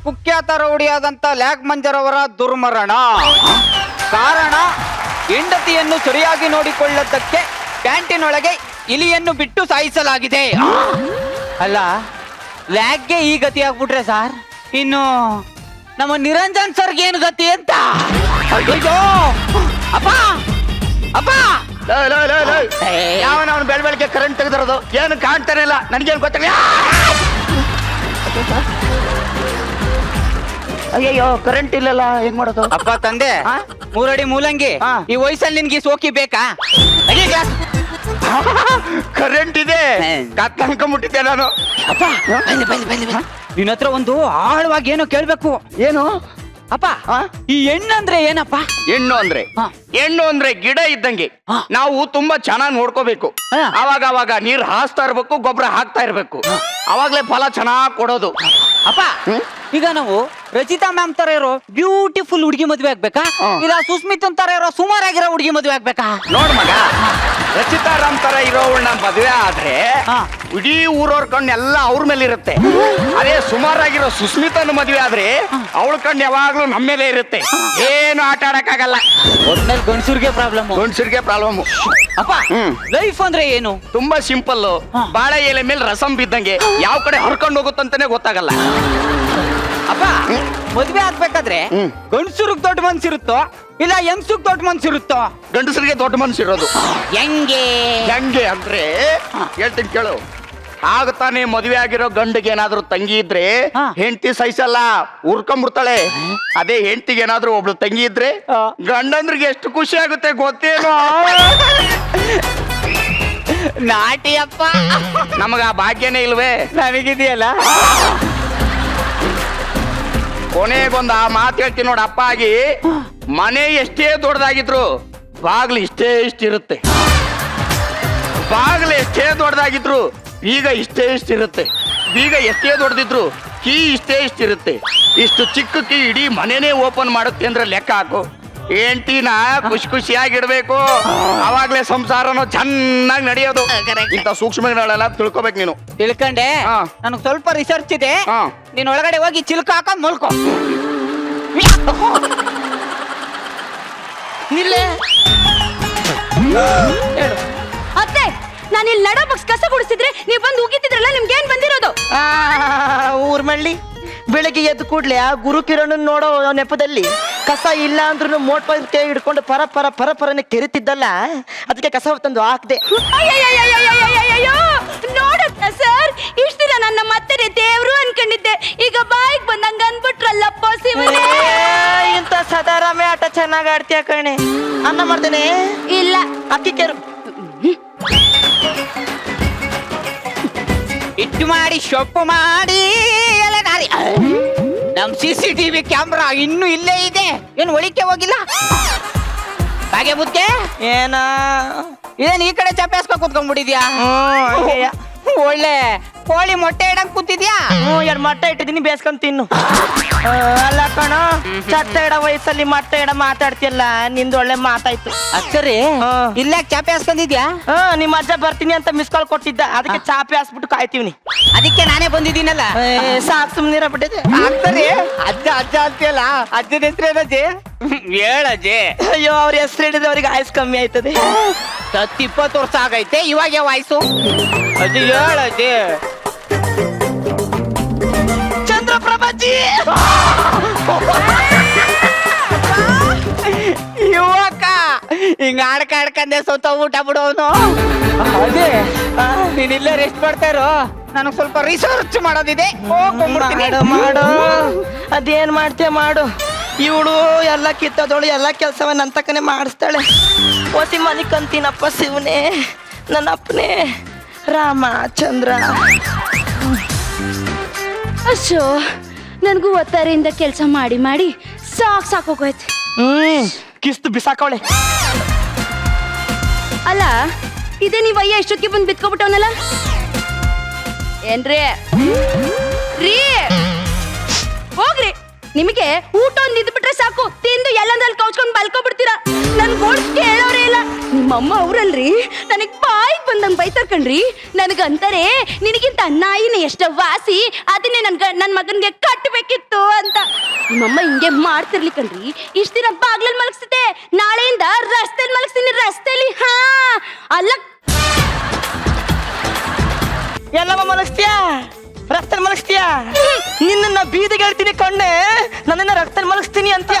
ಕುಖ್ಯಾತ ರೌಡಿಯಾದಂತ ಲ್ಯಾಗ್ ಮಂಜರ್ ಅವರ ದುರ್ಮರಣ. ಕಾರಣ, ಹೆಂಡತಿಯನ್ನು ಸರಿಯಾಗಿ ನೋಡಿಕೊಳ್ಳದ್ದಕ್ಕೆ ಕ್ಯಾಂಟೀನ್ ಒಳಗೆ ಇಲಿಯನ್ನು ಬಿಟ್ಟು ಸಾಯಿಸಲಾಗಿದೆ. ಅಲ್ಲ, ಲ್ಯಾಗ್ಗೆ ಈ ಗತಿ ಆಗ್ಬಿಟ್ರೆ ಸರ್, ಇನ್ನು ನಮ್ಮ ನಿರಂಜನ್ ಸರ್ಗೆ ಏನು ಗತಿ ಅಂತ. ಅಯ್ಯೋ ಅಪ್ಪ ಅಪ್ಪ, ಯಾವನ ಅವನು ಬೆಳಗ್ಗೆ ಕರೆಂಟ್ ತೆಗೆದಿರೋದು ಏನು ಕಾಣ್ತಾನೆ ಇಲ್ಲ, ನನಗೇನು ಗೊತ್ತಿಲ್ಲ. ಅಯ್ಯಯ್ಯೋ ಕರೆಂಟ್ ಇಲ್ಲಲ್ಲ, ಏನ್ ಮಾಡೋದು? ಅಪ್ಪ ತಂದೆ, 3 ಅಡಿ ಮೂಲಂಗಿ, ಈ ವಯಸ್ಸಲ್ಲಿ ನಿನ್ಗೆ ಸೋಕಿ ಬೇಕಾ? ಕರೆಂಟ್ ಇದೆ, ಕತ್ಕೊಂಡ್ಬಿಟ್ಟಿದ್ದೆ ನಾನು. ಅಪ್ಪ ನಿನ್ನ ಹತ್ರ ಒಂದು ಆಳವಾಗಿ ಏನೋ ಕೇಳ್ಬೇಕು. ಏನು ಅಪ್ಪ, ಈ ಹೆಣ್ಣಂದ್ರೆ ಏನಪ್ಪ? ಹೆಣ್ಣು ಅಂದ್ರೆ ಗಿಡ ಇದ್ದಂಗೆ. ನಾವು ತುಂಬಾ ಚೆನ್ನಾಗಿ ನೋಡ್ಕೋಬೇಕು. ಅವಾಗ ನೀರ್ ಹಾಸ್ತಾ ಇರ್ಬೇಕು, ಗೊಬ್ಬರ ಹಾಕ್ತಾ ಇರ್ಬೇಕು. ಅವಾಗ್ಲೇ ಫಲ ಚೆನ್ನಾಗ್ ಕೊಡೋದು. ಅಪ್ಪ, ಈಗ ನಾವು ರಚಿತಾ ಮ್ಯಾಮ್ ತರ ಇರೋ ಬ್ಯೂಟಿಫುಲ್ ಹುಡುಗಿ ಮದ್ವೆ ಆಗ್ಬೇಕಾ, ಇಲ್ಲ ಸುಸ್ಮಿತನ್ ತರ ಇರೋ ಸುಮಾರಾಗಿರೋ ಹುಡುಗಿ ಮದ್ವೆ ಆಗ್ಬೇಕಾ? ನೋಡ್ ಮಗ, ರಚಿತಾ ರಾಮ್ ತರ ಇರೋವನ್ನ ಮದ್ವೆ ಆದ್ರೆ ಇಡೀ ಊರವ್ರ ಕಣ್ಣು ಎಲ್ಲ ಅವ್ರ ಮೇಲೆ ಇರುತ್ತೆ. ಅದೇ ಸುಮಾರಾಗಿರೋ ಸುಸ್ಮಿತನ ಮದ್ವೆ ಆದ್ರೆ ಅವಳ ಕಣ್ಣು ಯಾವಾಗ್ಲೂ ನಮ್ಮ ಮೇಲೆ ಇರುತ್ತೆ. ಏನು ಆಟ ಆಡಕ್ಕಾಗಲ್ಲ. ಒಟ್ನಲ್ಲಿ ಗಂಡಸರಿಗೆ ಪ್ರಾಬ್ಲಮ್. ಅಪ್ಪ, ಲೈಫ್ ಅಂದ್ರೆ ಏನು? ತುಂಬಾ ಸಿಂಪಲ್. ಬಾಳೆ ಎಲೆ ಮೇಲೆ ರಸಂ ಬಿದ್ದಂಗೆ, ಯಾವ ಕಡೆ ಹರ್ಕೊಂಡು ಹೋಗುತ್ತಂತಾನೆ ಗೊತ್ತಾಗಲ್ಲ. ಅಪ್ಪ, ಮದ್ವೆ ಆಗ್ಬೇಕಾದ್ರೆ ಗಂಡಸರಿಗೆ ದೊಡ್ಡ ಮನ್ಸಿರುತ್ತೋ ಇಲ್ಲ ಹೆಂಗ್ಸಗ್ ದೊಡ್ಡ ಮನ್ಸಿರುತ್ತೋ? ಗಂಡಸರಿಗೆ ದೊಡ್ಡ ಮನ್ಸಿರೋದು. ಹೆಂಗೆ ಅಂದ್ರೆ ಹೇಳ್ತೀನಿ ಕೇಳು. ಆಗ ತಾನೇ ಮದುವೆ ಆಗಿರೋ ಗಂಡಿಗೆ ಏನಾದ್ರೂ ತಂಗಿ ಇದ್ರೆ ಹೆಂಡತಿ ಸಹಿಸಲ್ಲ, ಉರ್ಕೊಂಡ್ಬಿಡ್ತಾಳೆ. ಅದೇ ಹೆಂಡತಿಗೆ ಏನಾದ್ರೂ ಒಬ್ಳು ತಂಗಿ ಇದ್ರೆ ಗಂಡಂದ್ರಿಗೆ ಎಷ್ಟು ಖುಷಿ ಆಗುತ್ತೆ ಗೊತ್ತೇನೋ. ನಾಟಿಯಪ್ಪ, ನಮಗ ಆ ಭಾಗ್ಯನೇ ಇಲ್ವೇ? ನನಗಿದೆಯಲ್ಲ. ಕೊನೆಗೊಂದು ಆ ಮಾತು ಹೇಳ್ತೀನಿ ನೋಡ. ಅಪ್ಪ ಆಗಿ ಮನೆ ಎಷ್ಟೇ ದೊಡ್ಡದಾಗಿದ್ರು ಬಾಗ್ಲು ಇಷ್ಟಿರುತ್ತೆ. ಬಾಗ್ಲು ಎಷ್ಟೇ ದೊಡ್ಡದಾಗಿದ್ರು ಬೀಗ ಇಷ್ಟಿರುತ್ತೆ. ಬೀಗ ಎಷ್ಟೇ ದೊಡ್ಡದಿದ್ರು ಕೀ ಇಷ್ಟಿರುತ್ತೆ. ಇಷ್ಟು ಚಿಕ್ಕ ಕೀ ಇಡೀ ಮನೆನೇ ಓಪನ್ ಮಾಡುತ್ತೆ ಅಂದ್ರೆ ಲೆಕ್ಕ ಹಾಕು. ಹೆಂಡತಿನ ಖುಷಿಯಾಗಿಡ್ಬೇಕು, ಅವಾಗ್ಲೇ ಸಂಸಾರನೂ ಚೆನ್ನಾಗಿ ನಡೆಯೋದು. ಇಂಥ ಸೂಕ್ಷ್ಮಗಳೆಲ್ಲ ತಿಳ್ಕೊಬೇಕು ನೀನು. ತಿಳ್ಕೊಂಡೆ. ನನಗೆ ಸ್ವಲ್ಪ ರಿಸರ್ಚ್ ಇದೆ. ನೀನ್ ಒಳಗಡೆ ಹೋಗಿ ಚಿಲ್ಕ ಹಾಕೊಂಡ್ ಮಲ್ಕೋ. ನಿಲ್ಲೆ. ಅತ್ತೆ, ನಾನು ಇಲ್ಲಿ ನಡೋ ಬಗ್ಸ್ ಕಸ ಗುಡಿಸಿದ್ರೆ ನೀವು ಬಂದು ಉಗಿತಿದ್ರಲ್ಲ, ನಿಮ್ಗೆ ಏನ್ ಬಂದಿರೋದು? ಊರ್ ಮಳ್ಳಿ ಬೆಳಗ್ಗೆ ಎದ್ದು ಕೂಡ್ಲೆ ಆ ಗುರು ಕಿರಣ್ ನೋಡೋ ನೆಪದಲ್ಲಿ ಕಸ ಇಲ್ಲ ಅಂದ್ರೂ ಮೋಟ್ ಕೈ ಹಿಡ್ಕೊಂಡು ಪರನೆ ಕೆರಿತಿದ್ದಲ್ಲ, ಅದಕ್ಕೆ ಕಸ ತಂದು ಹಾಕ್ದೆ. ನೋಡತ್ತ ಸರ್, ಇಷ್ಟ ದಿನ ನನ್ನ ಮತ್ತೆ ದೇವ್ರು ಅನ್ಕೊಂಡಿದ್ದೆ, ಈಗ ಬಾಯಿಗೆ ಬಂದಂಗ ಅನ್ಬಿಟ್ರಲ್ಲಪ್ಪ ಶಿವನೇ. ಇಂತ ಸದಾರಾಮೆ ಆಟ ಚೆನ್ನಾಗ್ ಆಡ್ತೀಯ ಕಣೆ. ಅನ್ನ ಮಾಡ್ತೇನೆ. ಇಲ್ಲ, ಅಕ್ಕಿ ಕೆರು ಇಟ್ಟು ಮಾಡಿ ಸೊಪ್ಪು ಮಾಡಿ ಎಲೆಗಾರಿ. ನಮ್ CCTV ಕ್ಯಾಮ್ರಾ ಇನ್ನೂ ಇಲ್ಲೇ ಇದೆ, ಏನ್ ಒಳಿಕೆ ಹೋಗಿಲ್ಲ? ಹಾಗೆ ಬುದ್ಕೆ ಏನ್ ಈ ಕಡೆ ಚಪ್ಪಾಸ್ಕೊ ಕೂತ್ಕೊಂಡ್ಬಿಟ್ಟಿದ್ಯಾ? ಒಳ್ಳೆ ಕೋಳಿ ಮೊಟ್ಟೆ ಇಡಂಗ್ ಕೂತಿದ್ಯಾ? 2 ಮೊಟ್ಟೆ ಇಟ್ಟಿದ್ದೀನಿ, ಬೇಸ್ಕೊಂಡ್ ತಿನ್ನು. ಅಲ್ಲ ಕಣ, ಚಟ್ಟ ಇಡ ವಯಸ್ಸಲ್ಲಿ ಮೊಟ್ಟೆ ಇಡ ಮಾತಾಡ್ತಿಯಲ್ಲ, ನಿಂದು ಒಳ್ಳೆ ಮಾತಾಯ್ತು. ಸರಿ, ಇಲ್ಲಾಕ್ ಚಾಪೆ ಹಾಸ್ಕೊಂಡಿದ್ಯಾ? ನಿಮ್ಮ ಅಜ್ಜ ಬರ್ತೀನಿ ಅಂತ ಮಿಸ್ ಕಾಲ್ ಕೊಟ್ಟಿದ್ದ, ಅದಕ್ಕೆ ಚಾಪೆ ಹಾಸ್ಬಿಟ್ಟು ಕಾಯ್ತೀವ್ನಿ. ಅದಕ್ಕೆ ನಾನೇ ಬಂದಿದ್ದೀನಲ್ಲ. ಸಾಕ್ ಸುಮ್ನಿರ ಬಿಟ್ಟಿದೆ. ಆಗ್ತಾರೆ. ಅಜ್ಜ ಅಂತೀಯಲ್ಲ, ಅಜ್ಜನ ಹೆಸರೇನಜ್ಜಿ? ಹೇಳಜ್ಜಿ. ಅಯ್ಯೋ, ಅವ್ರ ಹೆಸರು ಹಿಡಿದ್ರೆ ಅವ್ರಿಗೆ ಆಯ್ಸ್ ಕಮ್ಮಿ ಆಯ್ತದೆ. 20 ವರ್ಷ ಆಗೈತೆ, ಇವಾಗ ವಾಯ್ಸು. ಅಜ್ಜಿ ಹೇಳಜ್ಜಿ. ಚಂದ್ರಪ್ರಭಾಜಿ ಯುವಕ ಹಿಂಗ ಆಡ್ಕಂಡೆ ಸೊತ್ತ ಊಟ ಬಿಡೋನು. ಅದೇ ನೀನ್ ಇಲ್ಲೇ ರೆಸ್ಟ್ ಮಾಡ್ತಾ ಇರೋ, ನನಗ್ ಸ್ವಲ್ಪ ರಿಸರ್ಚ್ ಮಾಡೋದಿದೆ. ಮಾಡು, ಅದೇನ್ ಮಾಡ್ತೇ ಮಾಡು. ಇವಳು ಎಲ್ಲ ಕಿತ್ತದೋಳು ಎಲ್ಲ ಕೆಲಸವ ನನ್ನ ತಕ್ಕನೆ ಮಾಡಿಸ್ತಾಳೆ. ಓಸಿ ಮನೆ ಕಂತೀನಪ್ಪ ಶಿವನೇ, ನನ್ನ ಅಪ್ಪನೇ ರಾಮಚಂದ್ರ. ಅಶೋ, ನನಗೂ ಒತ್ತಾರೆಯಿಂದ ಕೆಲಸ ಮಾಡಿ ಸಾಕೋಗೋಯ್ತು. ಕಿಸ್ತು ಬಿಸಾಕವಳೆ. ಅಲ್ಲ, ಇದೇ ನೀವು ಅಯ್ಯ ಇಷ್ಟೊತ್ತಿಗೆ ಬಂದು ಬಿತ್ಕೊಬಿಟ್ಟವನಲ್ಲ ಏನ್ರಿ? ರೀ ಹೋಗ್ರಿ, ನಿಮಗೆ ಊಟ ಒಂದು ಇದ್ಬಿಟ್ರೆ ಸಾಕು, ತಿಂದು ಎಲ್ಲಂದ್ರಲ್ಲಿ ಕೌಚ್ಕೊಂಡು ಬಲ್ಕೊಬಿಡ್ತೀರಾ. ನನ್ ಗೋಡ್ ಕೇಳೋರೇ ಇಲ್ಲ. ನಿಮ್ಮಮ್ಮ ಅವ್ರಲ್ರಿ, ನನಗ್ ಬಾಯಿಗೆ ಬಂದಂಗ್ ಬೈತಾರ ಕಣ್ರಿ. ನನಗಂತಾರೆ ನಿನಗಿಂತ ನಾಯಿನ ಎಷ್ಟ ವಾಸಿ, ಅದನ್ನೇ ನನ್ ಮಗನ್ಗೆ ಕಟ್ಟಬೇಕಿತ್ತು ಅಂತ. ನಿಮ್ಮಮ್ಮ ಹಿಂಗೆ ಮಾಡ್ತಿರ್ಲಿ ಕಣ್ರಿ. ಇಷ್ಟ ದಿನ ಬಾಗ್ಲಲ್ಲಿ ಮಲಗಿಸಿದೆ, ನಾಳೆಯಿಂದ ರಸ್ತೆಯಲ್ಲಿ ಮಲಗಿಸ್ತೀನಿ. ರಸ್ತೆಯಲ್ಲಿ ಹಾ ಅಲ್ಲ ಎಲ್ಲಮ್ಮ ಮಲಗಿಸ್ತೀಯಾ? ರಸ್ತೆಲ್ ಮಲಗಿಸ್ತೀಯಾ? ನಿನ್ನ ಬೀದಿಗೆ ಹೇಳ್ತೀನಿ ಕಣ್ಣೆ, ನನ್ನನ್ನ ರಸ್ತೆಲ್ ಮಲಗಿಸ್ತೀನಿ ಅಂತ್ಯ.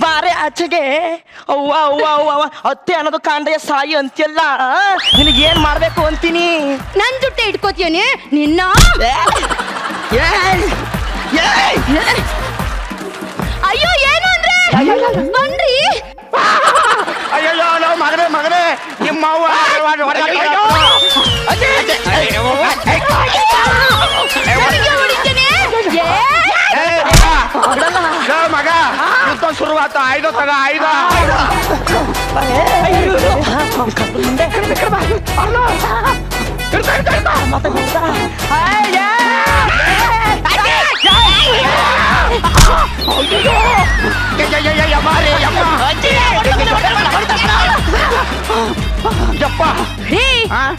ಬಾರೆ ಆಚೆಗೆ. ಅವ್ವ ಅವ್ವ ಅವ್ವ ಅವ್ವ, ಅತ್ತೆ ಅನ್ನೋದು ಕಾಂಡೆಯ ಸಾಯಿ ಅಂತ್ಯಲ್ಲ. ನಿನಗೇನ್ ಮಾಡ್ಬೇಕು ಅಂತೀನಿ? ನನ್ ಜುಟ್ಟೆ ಇಟ್ಕೋತೀಯನೆ ನಿನ್ನ. ಅಯ್ಯೋ ಏನು ಅಂದ್ರೆ ಬನ್ರಿ. ಅಯ್ಯೋ ನಾವು ಮಗನೇ ನಿಮ್ಮ ಅವ್ವ ಮಗ ಯುದ್ಧ ಶುರುವಾತ. ಐದು ತಗ ಐದು.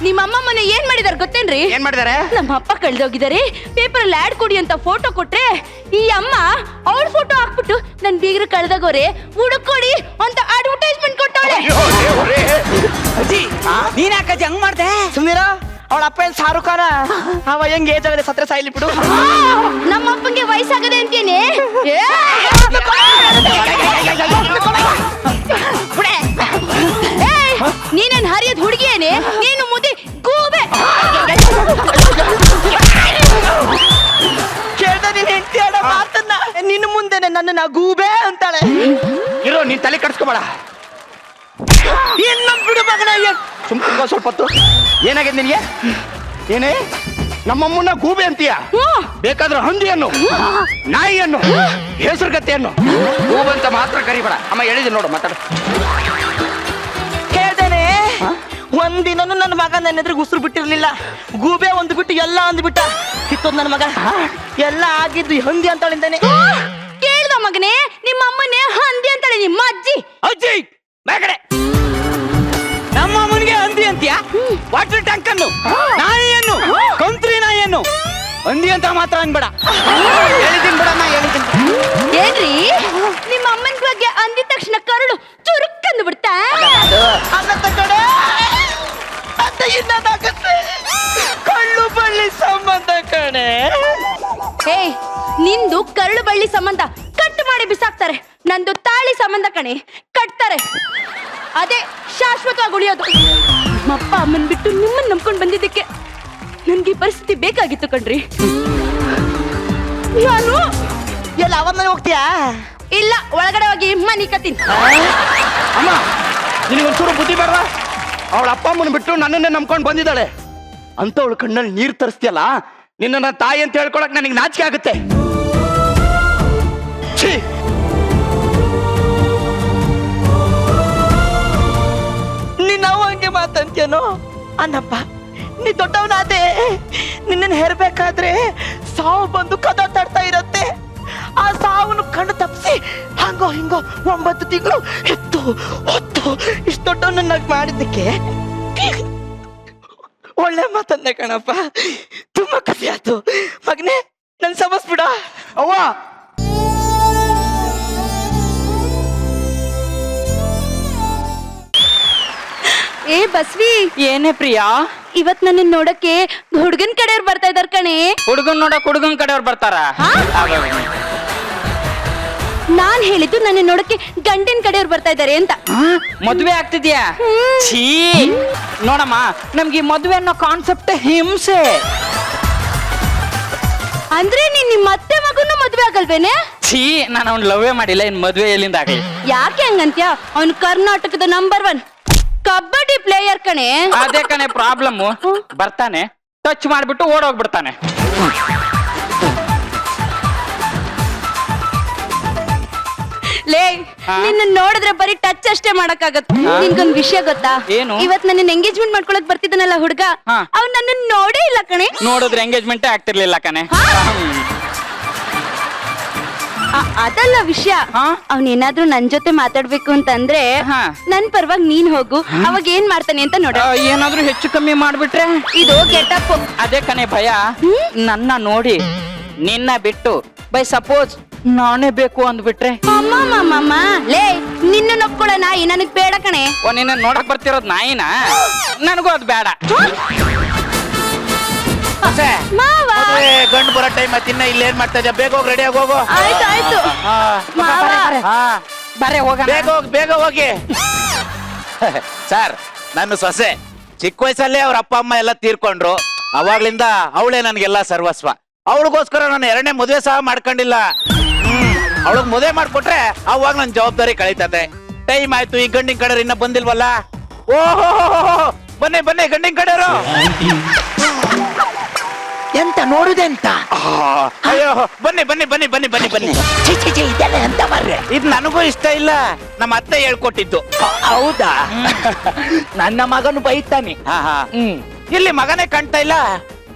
ನಿಮ್ಮಮ್ಮ ಮೊನ್ನೆ ಏನ್ ಮಾಡಿದಾರೆ ಗೊತ್ತೇನ್ರಿ? ಏನ್ ಮಾಡಿದಾರೆ? ನಮ್ಮ ಅಪ್ಪ ಕಳ್ದೋಗಿದ್ದಾರೆ, ಪೇಪರ್ ಅಲ್ಲಿ ಆಡ್ ಕೊಡಿ ಅಂತ ಫೋಟೋ ಕೊಟ್ರೆ ಈ ಅಮ್ಮ ಅವಳ ಫೋಟೋ ಹಾಕ್ಬಿಟ್ಟು ನನ್ ಬೀಗ್ರ ಕಳ್ದೋಗೋರೆ ಹುಡುಕೊಡಿ ಅಂತ ಅಡ್ವರ್ಟೈಸ್ಮೆಂಟ್ ಕೊಟ್ಟವಳೆ. ಅಜ್ಜಿ ನೀನ್ ಯಾಕಜ್ಜಿ ಹಂಗ್ ಮಾಡ್ದೆ? ಸುಮ್ನಿರ. ಅವಳ ಅಪ್ಪ ಏನ್ ಸಾರುಕಾರ? ಅವ ಹೆಂಗ್ ಏಜ್ ಆಗದೆ ಸತ್ರ ಸಾಯ್ಲಿ ಬಿಡು. ನಮ್ಮ ಅಪ್ಪಂಗೆ ವಯಸ್ಸಾಗದೆ ಅಂತೇನೆ. ನೀನೇನ್ ಹರಿಯದ್ ಹುಡುಗಿಯೇನೆ, ನೀನು ಮುದಿ ಗೂಬೆ. ಕೇಳ್ದ ನೀನ್ ಹೆಂಡತಿ ಆಡೋ ಮಾತನ್ನ. ನಿನ್ನ ಮುಂದೆನೆ ನನ್ನ ಗೂಬೆ ಅಂತಾಳೆ. ಇರೋ ನೀನ್ ತಲೆ ಕಟ್ಸ್ಕೊಬೇಡ. ಇನ್ನೊಂದ್ ಬಿಡು ಮಗನ. ಸುಮ್ಕ ಸ್ವಲ್ಪ ಹೊತ್ತು. ಏನಾಗಿದೆ ನಿನಗೆ? ಏನೇ ನಮ್ಮಮ್ಮನ್ನ ಗೂಬೆ ಅಂತೀಯ? ಬೇಕಾದ್ರೆ ಹಂದಿಯನ್ನು, ನಾಯಿಯನ್ನು, ಹೆಸರುಗತ್ತೆಯನ್ನು ಗೂಬಂತ ಮಾತ್ರ ಕರಿಬೇಡ. ಅಮ್ಮ ಹೇಳಿದೆ ನೋಡು, ಮಾತಾಡ. ಹೇಳ್ದೇನೆ, ಒಂದಿನನು ನನ್ನ ಮಗ ನನ್ನ ಎದುರಿಗೆ ಉಸಿರು ಬಿಟ್ಟಿರ್ಲಿಲ್ಲ. ಗೂಬೆ ಒಂದು ಬಿಟ್ಟು ಎಲ್ಲ ಅಂದ್ಬಿಟ್ಟ. ಕಿತ್ತೋದ್ ನನ್ನ ಮಗ. ಎಲ್ಲ ಆಗಿದ್ದು ಹಂದಿ ಅಂತಾಳಿಂದಾನೆ. ಕೇಳ್ದ ಮಗನೇ, ನಿಮ್ಮ ಅಮ್ಮನೇ ಹಂದಿ ಅಂತಾಳೆ ನಿಮ್ಮ ಅಜ್ಜಿ. ಅಜ್ಜಿ ಬೇಕಡೆ ನಮ್ಮ ಅಮ್ಮನಿಗೆ ಹಂದಿ ಅಂತೀಯ? ವಾಟರ್ ಟ್ಯಾಂಕ್ ಅನ್ನು, ನಾಯಿಯನ್ನು, ಕಂತ್ರಿ ನಾಯಿಯನ್ನು ಹಂದಿ ಅಂತ ಮಾತ್ರ ಅನ್ಬೇಡ. ಹೇಳಿದ್ದೀನಿ ಬಿಡಮ್ಮ, ಹೇಳಿದ್ದೀನಿ. ಏನ್ರಿ ನಿಮ್ಮ ಅಮ್ಮನ ಬಗ್ಗೆ ಅಂದಿದ ತಕ್ಷಣ ಕರಳು ಚುರುಕ್ಕಂದು ಬಿಡ್ತಾ? ಕಳ್ಳು ಬಳ್ಳಿ ಸಂಬಂಧ ಕಣೆ. ಏಯ್, ನಿಂದು ಕರಳು ಬಳ್ಳಿ ಸಂಬಂಧ ಕಟ್ ಮಾಡಿ ಬಿಸಾಕ್ತಾರೆ. ನಂದು ತಾಳಿ ಸಂಬಂಧ ಕಣೆ, ಕಟ್ತಾರೆ. ಅದೇ ಶಾಶ್ವತವಾಗಿ ಉಳಿಯೋದು. ನಮ್ಮಪ್ಪ ಅಮ್ಮನ್ ಬಿಟ್ಟು ನಿಮ್ಮನ್ನ ನಂಬ್ಕೊಂಡು ಬಂದಿದ್ದಕ್ಕೆ ನನ್ಗೆ ಈ ಪರಿಸ್ಥಿತಿ ಬೇಕಾಗಿತ್ತು ಕಣ್ರಿ. ನಾನು ಎಲ್ಲ ಅವನ್ನ ಹೋಗ್ತೀಯಾ? ಇಲ್ಲ, ಒಳಗಡೆ ಹೋಗಿ ಮನಿ ಕತ್ತೀನಿ. ಅಮ್ಮ ನಿನಗೊಂಚೂರು ಬುದ್ಧಿ ಬೇಡ? ಅವಳ ಅಪ್ಪ ಅಮ್ಮನ ಬಿಟ್ಟು ನನ್ನನ್ನೇ ನಂಬ್ಕೊಂಡು ಬಂದಿದ್ದಾಳೆ ಅಂತ ಅವಳು ಕಣ್ಣಲ್ಲಿ ನೀರು ತರಿಸ್ತಿಯಲ್ಲ. ನಿನ್ನ ತಾಯಿ ಅಂತ ಹೇಳ್ಕೊಳಕ್ ನನಗೆ ನಾಚಿಕೆ ಆಗುತ್ತೆ. ಛೀ, ನಿನ್ನ ಹಂಗೆ ಮಾತಂತೇನೋ ಅನ್ನಪ್ಪ. ನೀ ದೊಡ್ಡವನಾದೆ, ನಿನ್ನನ್ನು ಹೇರ್ಬೇಕಾದ್ರೆ ಸಾವು ಬಂದು ಕದ ತಡ್ತಾ ಇರತ್ತೆ. ಆ ಸಾವನ್ನು ಕಣ್ಣು ತಪ್ಪಿಸಿ ಹಂಗೋ ಹಿಂಗೋ 9 ತಿಂಗಳು ಎತ್ತು ಹೊತ್ತು ಇಷ್ಟು ದೊಡ್ಡವನನ್ನಾಗಿ ಮಾಡಿದ್ದಕ್ಕೆ ಒಳ್ಳೆ ಮಾತಂದೆ ಕಣಪ್ಪ. ತುಂಬಾ ಖುಷಿ ಆಯ್ತು ಮಗನೇ. ನನ್ ಸಮಸ್ಬಿಡ ಅವ್ವ. ಏ ಬಸ್ವಿ, ಏನೇ ಪ್ರಿಯಾ? ಇವತ್ ನನ್ನ ನೋಡಕ್ಕೆ ಹುಡ್ಗನ್ ಕಡೆಯವ್ರು ಬರ್ತಾ ಇದಾರ ಕಣೆ. ಹುಡುಗನ್ ನೋಡಕ್ ಹುಡುಗನ್ ಕಡೆಯವ್ರು ಬರ್ತಾರ? ನಾನ್ ಹೇಳಿದ್ದು ನನ್ನ ನೋಡಕ್ಕೆ ಗಂಡಿನ ಕಡೆಯವ್ರು ಬರ್ತಾ ಇದಾರೆ ಅಂತ. ಮದ್ವೆ ಆಗ್ತಿದ್ಯಾ? ಛೀ ನೋಡಮ್ಮ, ನಮ್ಗೆ ಈ ಮದ್ವೆ ಅನ್ನೋ ಕಾನ್ಸೆಪ್ಟ್ ಹಿಂಸೆ. ಅಂದ್ರೆ ನೀನ್ ನಿಮ್ಮ ಅತ್ತೆ ಮಗನು ಮದ್ವೆ ಆಗಲ್ವೇನೆ? ಛೀ, ನಾನು ಅವ್ನ್ ಲವ್ವೇ ಮಾಡಿಲ್ಲ, ಇನ್ ಮದ್ವೆ ಎಲ್ಲಿಂದ ಆಗ್ಲಿ? ಯಾಕೆ ಹಂಗಂತ್ಯ? ಅವ್ನು ಕರ್ನಾಟಕದ ನಂಬರ್ 1 ಕಬಡ್ಡಿ ಪ್ಲೇಯರ್ ಕಣೆ. ಅದೇ ಕಣೆ ಪ್ರಾಬ್ಲಮ್. ಬರ್ತಾನೆ, ಟಚ್ ಮಾಡ್ಬಿಟ್ಟು ಓಡೋಗ್ಬಿಡ್ತಾನೆ. ಲೇ, ನಿನ್ನ ನೋಡಿದ್ರೆ ಬರೀ ಟಚ್ ಅಷ್ಟೇ ಮಾಡಕ್ಕಾಗತ್ತೆ. ನಿನ್ಗೊಂದ್ ವಿಷಯ ಗೊತ್ತಾ? ಏನು? ಇವತ್ ನನ್ನ ಎಂಗೇಜ್ಮೆಂಟ್ ಮಾಡ್ಕೊಳಕ್ ಬರ್ತಿದ್ದಾನಲ್ಲ ಹುಡುಗ, ಅವ್ನು ನನ್ನ ನೋಡೇ ಇಲ್ಲ ಕಣೆ. ನೋಡಿದ್ರೆ ಎಂಗೇಜ್ಮೆಂಟೇ ಆಗ್ತಿರ್ಲಿಲ್ಲ ಕಣೆ. ಅದಲ್ಲ ವಿಷಯ. ಹಾ? ಅವನೇನಾದ್ರೂ ನನ್ ಜೊತೆ ಮಾತಾಡ್ಬೇಕು ಅಂತಂದ್ರೆ ಹಾ. ನನ್ ಪರವಾಗಿ ನೀನ್ ಹೋಗು, ಅವಾಗ ಏನ್ ಮಾಡ್ತಾನೆ ಅಂತ ನೋಡ. ಏನಾದ್ರೂ ಹೆಚ್ಚು ಕಮ್ಮಿ ಮಾಡ್ಬಿಟ್ರೆ ಇದು ಗೆಟಪ್. ಅದೇ ಕಣೆ ಭಯ. ನನ್ನ ನೋಡಿ ನಿನ್ನ ಬಿಟ್ಟು ಬೈ ಸಪೋಸ್ ನಾನೇ ಬೇಕು ಅಂದ್ಬಿಟ್ರೆ ಅಮ್ಮ ಲೇ, ನಿನ್ನ ನೊಪ್ಕೊಳ್ಳೋ ನಾಯಿ ನನಗ್ ಬೇಡ ಕಣೆ. ನಿನ್ನ ನೋಡಕ್ ಬರ್ತಿರೋದ್ ನಾಯಿನ, ನನಗೂ ಅದು ಬೇಡ. ಮಾವ ಗಂಡು ಬರೋ ಟೈಮ್ ಇನ್ನ ಇಲ್ಲೇನ್ ಮಾಡ್ತಾ ಇದ್ಯಾ? ಬೇಗ ಹೋಗಿ ರೆಡಿ ಆಗಿ ಹೋಗು. ಆಯ್ತು ಆಯ್ತು ಮಾವ. ಬರೇ ಹೋಗೋಣ. ಬೇಗ ಹೋಗಿ. ಸರ್, ನನ್ನ ಸೊಸೆ ಚಿಕ್ಕ ವಯಸ್ಸಲ್ಲೇ ಅವ್ರ ಅಪ್ಪ ಅಮ್ಮ ಎಲ್ಲ ತೀರ್ಕೊಂಡ್ರು. ಅವಾಗ್ಲಿಂದ ಅವಳೇ ನನ್ಗೆಲ್ಲ ಸರ್ವಸ್ವ. ಅವಳಿಗೋಸ್ಕರ ನಾನು 2ನೇ ಮದುವೆ ಸಹ ಮಾಡ್ಕೊಂಡಿಲ್ಲ. ಅವಳಿಗೆ ಮದುವೆ ಮಾಡ್ಕೊಟ್ರೆ ಅವಾಗ ನನ್ ಜವಾಬ್ದಾರಿ ಕಳೀತದೆ. ಟೈಮ್ ಆಯ್ತು, ಈ ಗಂಡಿನ ಕಡೆ ಇನ್ನ ಬಂದಿಲ್ವಲ್ಲ. ಓಹೋ, ಬನ್ನಿ ಗಂಡಿನ ಕಡೆಯವರು. ಎಂತ ನೋಡುದೆ ಅಂತ? ಅಯ್ಯೋ, ಬನ್ನಿ. ಇದೆಲ್ಲ ಎಂತ ಬರ್ರೆ? ಇದು ನನಗೂ ಇಷ್ಟ ಇಲ್ಲ, ನಮ್ಮ ಅತ್ತೆ ಹೇಳ್ಕೊಟ್ಟಿದ್ದು. ಹೌದಾ? ನನ್ನ ಮಗನು ಬೈತಾನೆ. ಇಲ್ಲಿ ಮಗನೇ ಕಾಣ್ತಾ ಇಲ್ಲ.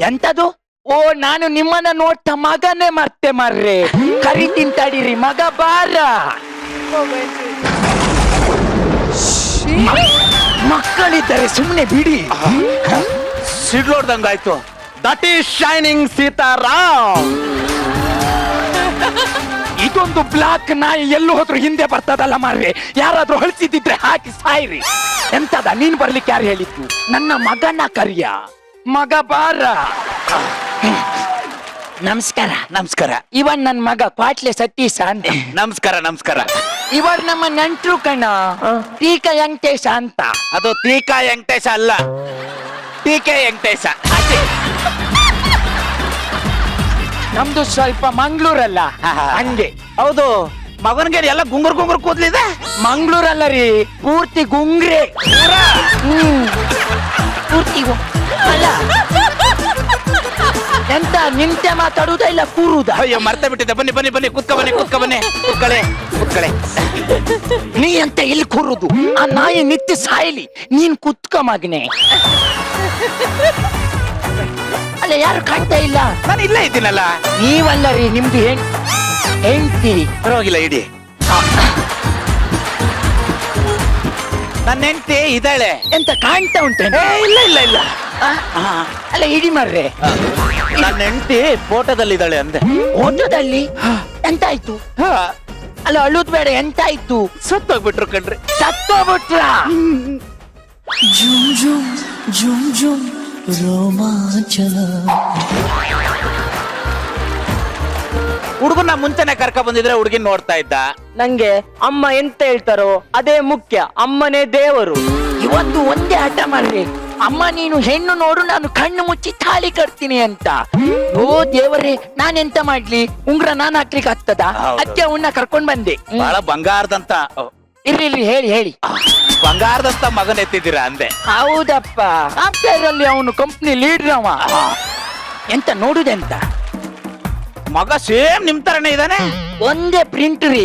ಎಂತದು? ಓ, ನಾನು ನಿಮ್ಮನ್ನ ನೋಡ್ತಾ ಮಗನೇ ಮತ್ತೆ ಮರ್ರೆ. ಕರಿತೀನಿ ತಡೀರಿ, ಮಗ ಬಾರ. ಮಕ್ಕಳಿದ್ದಾರೆ, ಸುಮ್ಮನೆ ಬಿಡಿ. ಸಿಡ್ಲೋಡ್ದಂಗಾಯ್ತು. That is shining Sitaram. ಇದೊಂದು ಬ್ಲಾಕ್ ನಾಯಿ ಎಲ್ಲೂ ಹೋದ್ರು ಹಿಂದೆ ಬರ್ತದಲ್ಲ ಮಾರ್ರೆ. ಯಾರಾದ್ರೂ ಹೊಳ್ಸಿದ್ರೆ ಹಾಕಿ ಸಾಯ್ರಿ. ಎಂತದ ನೀನ್ ಬರ್ಲಿಕ್ಕೆ ಯಾರು ಹೇಳಿದ್ದು? ನನ್ನ ಮಗನ ಕರಿಯ. ಮಗ ಬಾರ. ನಮಸ್ಕಾರ. ಇವನ್ ನನ್ ಮಗ ಕ್ವಾಟ್ಲೆ ಸತೀಶ ಅಂತ. ನಮಸ್ಕಾರ. ಇವರು ನಮ್ಮ ನೆಂಟ್ರು ಕಣ, ಟೀಕ ವೆಂಕಟೇಶ ಅಂತ. ಅದು ತೀಕ ವೆಂಕಟೇಶ ಅಲ್ಲ, ಟೀಕೆ ವೆಂಕಟೇಶ. ನಮ್ದು ಸ್ವಲ್ಪ ಮಂಗ್ಳೂರಲ್ಲ, ಹಂಗೆ. ಹೌದು, ಮಗನ್ಗೆ ಎಲ್ಲ ಗುಂಗುರ್ ಕೂದ್ಲಿದೆ. ಮಂಗ್ಳೂರಲ್ಲ ರೀ, ಪೂರ್ತಿ ಗುಂಗ್ರೆ. ಪೂರ್ತಿ ಅಲ್ಲ. ಎಂತ ನಿಂತೆ ಮಾತಾಡುವುದ ಇಲ್ಲ ಕೂರುದ? ಅಯ್ಯೋ, ಮರ್ತ ಬಿಟ್ಟಿದ್ದೆ. ಬನ್ನಿ, ಕೂತ್ಕೊಳ್ಳಿ. ನೀ ಅಂತ ಎಲ್ಲಿ ಕೂರುದು? ಆ ನಾಯಿ ನಿತ್ಯ ಸಾಯಲಿ, ನೀನ್ ಕುತ್ಕ ಮಗನೆ. ಅಲ್ಲ, ಯಾರು ಕಾಣ್ತಾ ಇಲ್ಲ? ನಾನು ಇಲ್ಲೇ ಇದ್ದೀನಲ್ಲ. ನೀವಲ್ಲ ರೀ, ನಿಮ್ದು ಹೆಂಡ್ತಿ. ಪರವಾಗಿಲ್ಲ, ಇಡಿ. ನನ್ನ ಹೆಂಡತಿ ಇದ್ದಾಳೆ. ಎಂತ ಕಾಣ್ತಾ ಉಂಟೇನು? ಇಲ್ಲ. ಅಲ್ಲ, ಇಡಿ ಮರ್ರೆ. ನನ್ನ ಹೆಂಡತಿ ಫೋಟೋದಲ್ಲಿ ಇದ್ದಾಳೆ ಅಂದೆ. ಓಟೋದಲ್ಲಿ ಎಂತಾಯ್ತು? ಅಲ್ಲ, ಅಳುದ್ ಬೇಡ, ಎಂತಾಯ್ತು? ಸತ್ತೋಗ್ಬಿಟ್ರು ಕಣ್ರಿ. ಸತ್ತೋಗ್ಬಿಟ್ರ? ಹುಡುಗನ ಮುಂಚೆನೆ ಕರ್ಕ ಬಂದಿದ್ರೆ ಹುಡುಗಿನ ನೋಡ್ತಾ ಇದ್ದ. ನಂಗೆ ಅಮ್ಮ ಎಂತ ಹೇಳ್ತಾರೋ ಅದೇ ಮುಖ್ಯ. ಅಮ್ಮನೇ ದೇವರು. ಇವತ್ತು ಒಂದೇ ಹಠ ಮಾಡ್ರಿ. ಅಮ್ಮ, ನೀನು ಹೆಣ್ಣು ನೋಡು, ನಾನು ಕಣ್ಣು ಮುಚ್ಚಿ ತಾಳಿ ಕಟ್ತೀನಿ ಅಂತ. ಓ ದೇವರೇ, ನಾನೆಂತ ಮಾಡ್ಲಿ? ಉಂಗ್ರ ನಾನ್ ಹಾಕ್ಲಿಕ್ಕೆ ಆಗ್ತದ? ಹೌದು. ಅದಕ್ಕೆ ಅವನ್ನ ಕರ್ಕೊಂಡ್ ಬಂದೆ. ಬಹಳ ಬಂಗಾರದಂತ ಇರ್ಲಿ, ಹೇಳಿ. ಬಂಗಾರದಂತ ಮಗನ್ ಎತ್ತಿದ್ದೀರಾ ಅಂದೆ. ಹೌದಪ್ಪ, ಸಾಫ್ಟ್ವೇರ್ ಅವನು ಕಂಪ್ನಿ ಲೀಡರ್ ಅವ. ಎಂತ ನೋಡುದೆಂತ? ಮಗ ಸೇಮ್ ನಿಮ್ ತರನೇ ಇದಾನೆ. ಒಂದೇ ಪ್ರಿಂಟ್ ರೀ,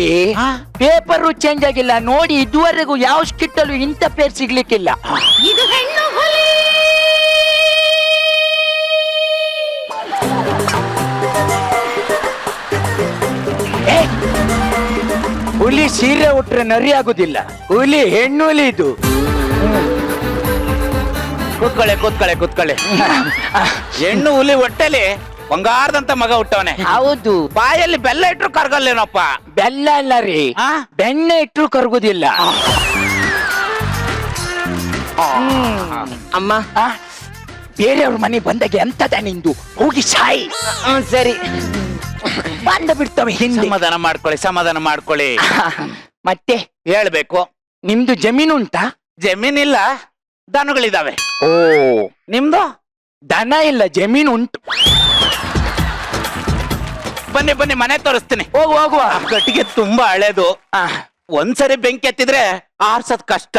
ಪೇಪರ್ ಚೇಂಜ್ ಆಗಿಲ್ಲ. ನೋಡಿ, ಇದುವರೆಗೂ ಯಾವ ಸ್ಕಿಟ್ ಅಲ್ಲೂ ಇಂಥ ಪೇರ್ ಸಿಗ್ಲಿಕ್ಕಿಲ್ಲ. ಏ, ಹುಲಿ ಸೀರೆ ಉಟ್ರೆ ನರಿ ಆಗುದಿಲ್ಲ. ಹುಲಿ ಹೆಣ್ಣು ಹುಲಿ ಇದು. ಕೂತ್ಕೊಳ್ಳಿ. ಹೆಣ್ಣು ಹುಲಿ ಹೊಟ್ಟೆಲಿ ಬಂಗಾರದಂತ ಮಗ ಹುಟ್ಟವನೆ. ಹೌದು. ಬಾಯಲ್ಲಿ ಬೆಲ್ಲ ಇಟ್ರು ಕರ್ಗಲ್ಲೇನಪ್ಪ. ಬೆಲ್ಲ ಅಲ್ಲ ರೀ, ಆ? ಬೆಣ್ಣೆ ಇಟ್ರು ಕರಗುದಿಲ್ಲ. ಅಮ್ಮ, ಬೇರೆಯವ್ರ ಮನೆ ಬಂದಾಗ ಎಂತದ ನಿಂದು? ಹೋಗಿ ಸಾಯಿ. ಸರಿ. ಬಂದ ಬಿಡ್ತವೆ ಹಿಂದೆ. ಸಮಾಧಾನ ಮಾಡ್ಕೊಳ್ಳಿ. ಮತ್ತೆ ಹೇಳ್ಬೇಕು. ನಿಮ್ದು ಜಮೀನು ಉಂಟಾ? ಜಮೀನಿಲ್ಲ, ದನಗಳಿದಾವೆ. ಓ, ನಿಮ್ದು? ದನ ಇಲ್ಲ, ಜಮೀನು ಉಂಟು. ಬನ್ನಿ, ಮನೆ ತೋರಿಸ್ತೀನಿ. ಹೋಗುವ. ಕಟ್ಟಿಗೆ ತುಂಬಾ ಹಳೇದು. ಒಂದ್ಸರಿ ಬೆಂಕಿ ಎತ್ತಿದ್ರೆ ಆರ್ಸದ್ ಕಷ್ಟ.